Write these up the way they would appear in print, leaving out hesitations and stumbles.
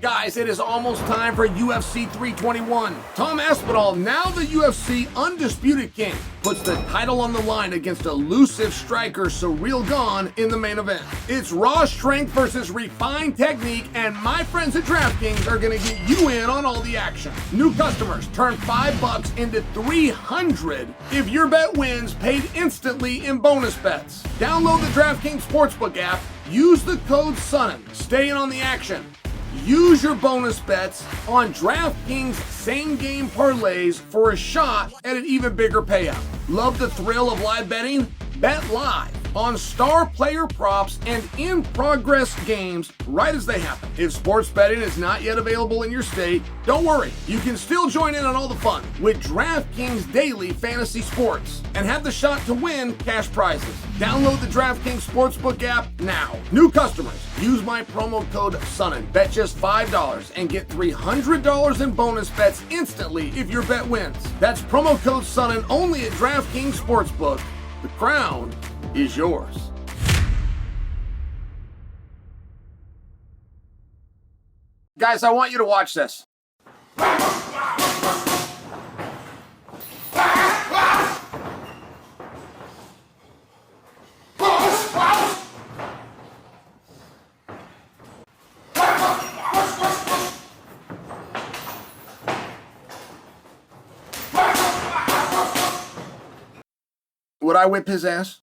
Guys, it is almost time for UFC 321. Tom Aspinall, now the UFC Undisputed King, puts the title on the line against elusive striker Ciryl Gane in the main event. It's raw strength versus refined technique, and my friends at DraftKings are going to get you in on all the action. New customers turn $5 into $300 if your bet wins, paid instantly in bonus bets. Download the DraftKings Sportsbook app, use the code SONNEN, stay in on the action. Use your bonus bets on DraftKings same-game parlays for a shot at an even bigger payout. Love the thrill of live betting? Bet live on star player props and in-progress games right as they happen. If sports betting is not yet available in your state, don't worry. You can still join in on all the fun with DraftKings Daily Fantasy Sports and have the shot to win cash prizes. Download the DraftKings Sportsbook app now. New customers, use my promo code SONNEN. Bet just $5 and get $300 in bonus bets instantly if your bet wins. That's promo code SONNEN only at DraftKings Sportsbook. The crown is yours. Guys, I want you to watch this. Would I whip his ass?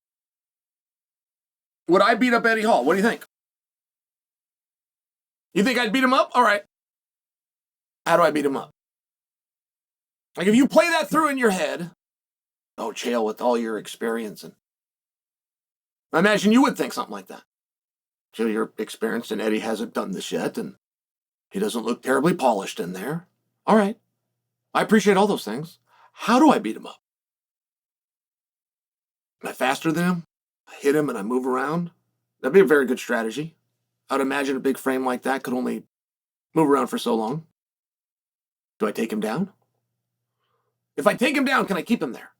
Would I beat up Eddie Hall? What do you think? You think I'd beat him up? All right. How do I beat him up? Like if you play that through in your head, oh, Chael, with all your experience, and I imagine you would think something like that. Chael, you're experienced and Eddie hasn't done this yet, and he doesn't look terribly polished in there. All right. I appreciate all those things. How do I beat him up? Am I faster than him? I hit him and I move around? That'd be a very good strategy. I'd imagine a big frame like that could only move around for so long. Do I take him down? If I take him down, can I keep him there?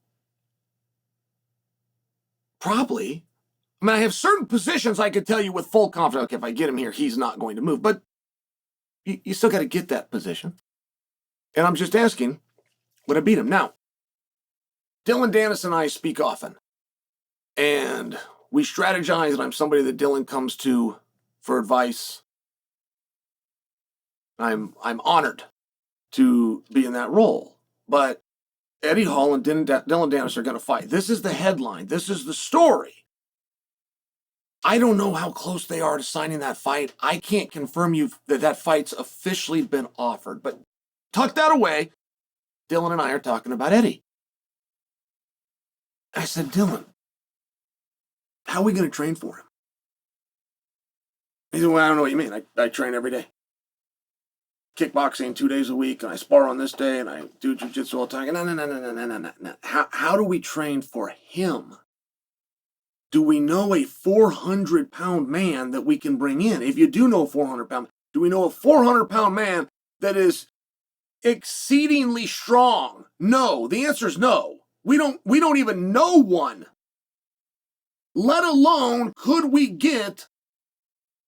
Probably. I mean, I have certain positions I could tell you with full confidence, okay, if I get him here, he's not going to move. But you still got to get that position. And I'm just asking, would I beat him? Now, Dillon Danis and I speak often. And we strategize, and I'm somebody that Dillon comes to for advice. I'm honored to be in that role. But Eddie Hall and Dillon Danis are going to fight. This is the headline. This is the story. I don't know how close they are to signing that fight. I can't confirm you that fight's officially been offered. But tuck that away. Dillon and I are talking about Eddie. I said, Dillon, how are we going to train for him? He said, well, I don't know what you mean. I train every day. Kickboxing 2 days a week, and I spar on this day, and I do jiu-jitsu all the time. No. How do we train for him? Do we know a 400-pound man that we can bring in? If you do know a 400-pound, do we know a 400-pound man that is exceedingly strong? No. The answer is no. We don't even know one. Let alone could we get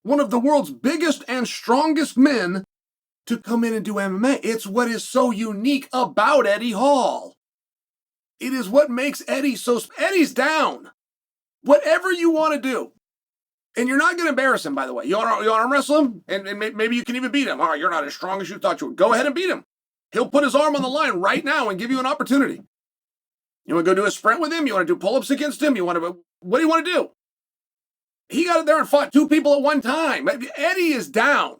one of the world's biggest and strongest men to come in and do MMA. It's what is so unique about Eddie Hall. It is what makes Eddie so... Eddie's down. Whatever you want to do. And you're not going to embarrass him, by the way. You want to arm wrestle him? And maybe you can even beat him. All right, you're not as strong as you thought you were. Go ahead and beat him. He'll put his arm on the line right now and give you an opportunity. You want to go do a sprint with him? You want to do pull-ups against him? What do you want to do? He got it there and fought two people at one time. Eddie is down.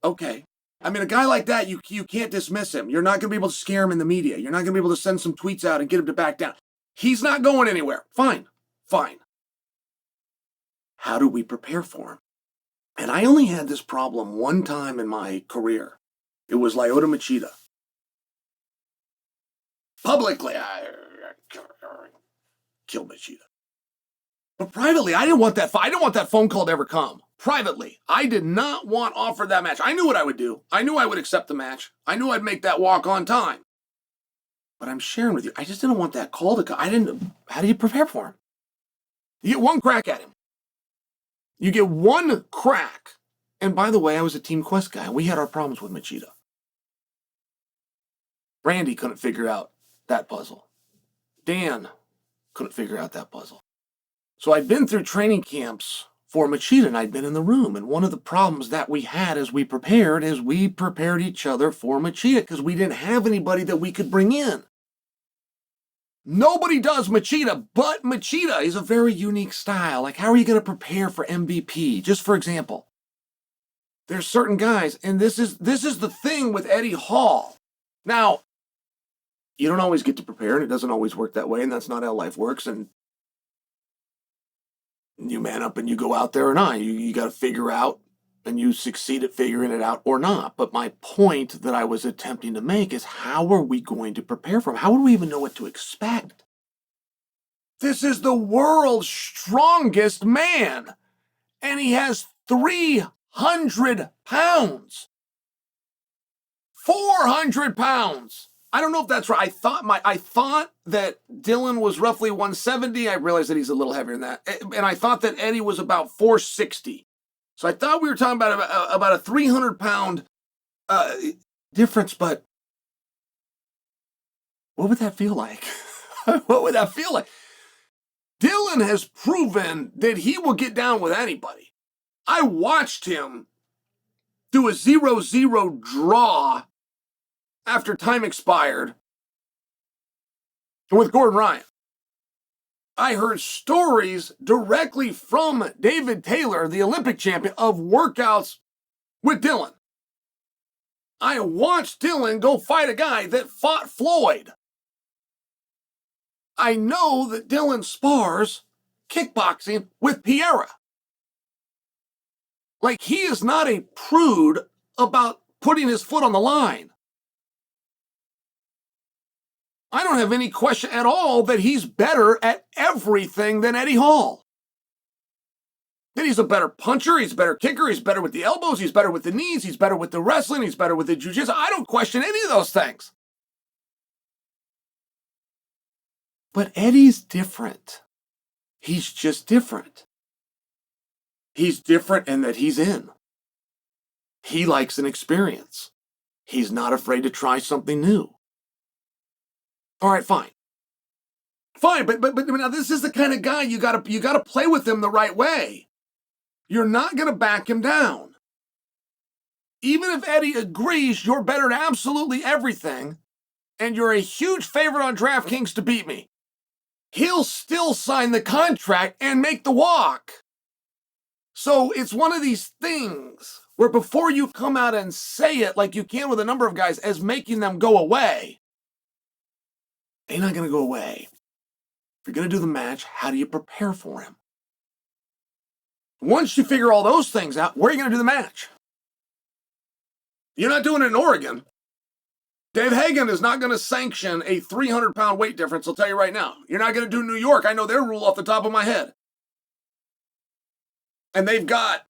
Okay. I mean, a guy like that, you can't dismiss him. You're not going to be able to scare him in the media. You're not going to be able to send some tweets out and get him to back down. He's not going anywhere. Fine. How do we prepare for him? And I only had this problem one time in my career. It was Lyoto Machida. Publicly, I killed Machida. But privately, I didn't want that fight. I didn't want that phone call to ever come. Privately, I did not want offered that match. I knew what I would do. I knew I would accept the match. I knew I'd make that walk on time. But I'm sharing with you, I just didn't want that call to come. How do you prepare for him? You get one crack at him. You get one crack And by the way, I was a Team Quest guy. We had our problems with Machida. Randy couldn't figure out that puzzle. Dan couldn't figure out that puzzle. So I'd been through training camps for Machida, and I'd been in the room. And one of the problems that we had as we prepared is we prepared each other for Machida because we didn't have anybody that we could bring in. Nobody does Machida but Machida. He's a very unique style. Like, how are you going to prepare for MVP? Just for example, there's certain guys, and this is the thing with Eddie Hall. Now, you don't always get to prepare, and it doesn't always work that way, and that's not how life works, and you man up and you go out there or not. You got to figure out, and you succeed at figuring it out or not. But my point that I was attempting to make is, how are we going to prepare for him? How would we even know what to expect? This is the world's strongest man, and he has 300 pounds. 400 pounds. I don't know if that's right. I thought that Dillon was roughly 170. I realized that he's a little heavier than that. And I thought that Eddie was about 460. So I thought we were talking about a 300-pound difference, but what would that feel like? What would that feel like? Dillon has proven that he will get down with anybody. I watched him do a 0-0 draw after time expired with Gordon Ryan. I heard stories directly from David Taylor, the Olympic champion, of workouts with Dillon. I watched Dillon go fight a guy that fought Floyd. I know that Dillon spars kickboxing with Piera. Like, he is not a prude about putting his foot on the line. I don't have any question at all that he's better at everything than Eddie Hall. That he's a better puncher, he's a better kicker, he's better with the elbows, he's better with the knees, he's better with the wrestling, he's better with the jiu-jitsu. I don't question any of those things. But Eddie's different. He's just different. He's different in that he's in. He likes an experience. He's not afraid to try something new. All right, fine. Fine, but now this is the kind of guy you gotta play with him the right way. You're not gonna back him down. Even if Eddie agrees you're better at absolutely everything, and you're a huge favorite on DraftKings to beat me, he'll still sign the contract and make the walk. So it's one of these things where before you come out and say it like you can with a number of guys as making them go away, they're not going to go away. If you're going to do the match, how do you prepare for him? Once you figure all those things out, where are you going to do the match? You're not doing it in Oregon. Dave Hagan is not going to sanction a 300-pound weight difference, I'll tell you right now. You're not going to do New York. I know their rule off the top of my head. And they've got,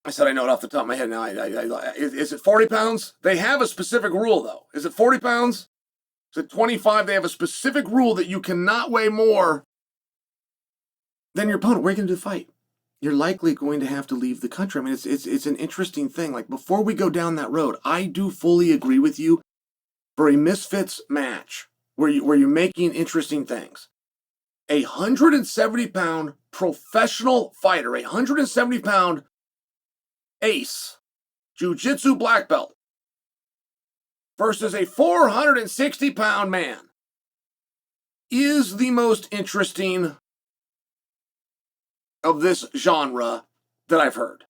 I said I know it off the top of my head now. Is it 40 pounds? They have a specific rule, though. Is it 40 pounds? Is it 25? They have a specific rule that you cannot weigh more than your opponent. Where are you going to do the fight? You're likely going to have to leave the country. I mean, it's an interesting thing. Like, before we go down that road, I do fully agree with you. For a misfits match where you're making interesting things, a 170-pound professional fighter, a 170-pound ace, jiu-jitsu black belt, versus a 460-pound man is the most interesting of this genre that I've heard.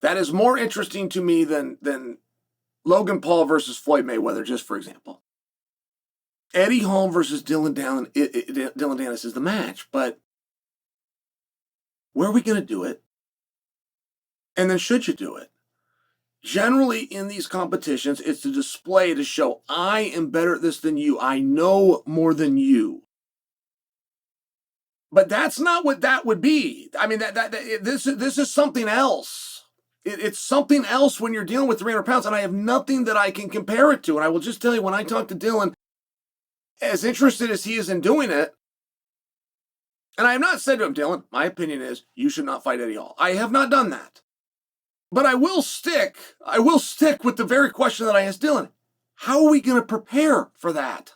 That is more interesting to me than Logan Paul versus Floyd Mayweather, just for example. Eddie Hall versus Dillon Danis is the match, but where are we going to do it? And then should you do it? Generally, in these competitions, it's to display, to show, I am better at this than you. I know more than you. But that's not what that would be. I mean, this is something else. It's something else when you're dealing with 300 pounds, and I have nothing that I can compare it to. And I will just tell you, when I talk to Dillon, as interested as he is in doing it, and I have not said to him, Dillon, my opinion is you should not fight Eddie Hall. I have not done that. But I will stick with the very question that I asked Dillon. How are we going to prepare for that?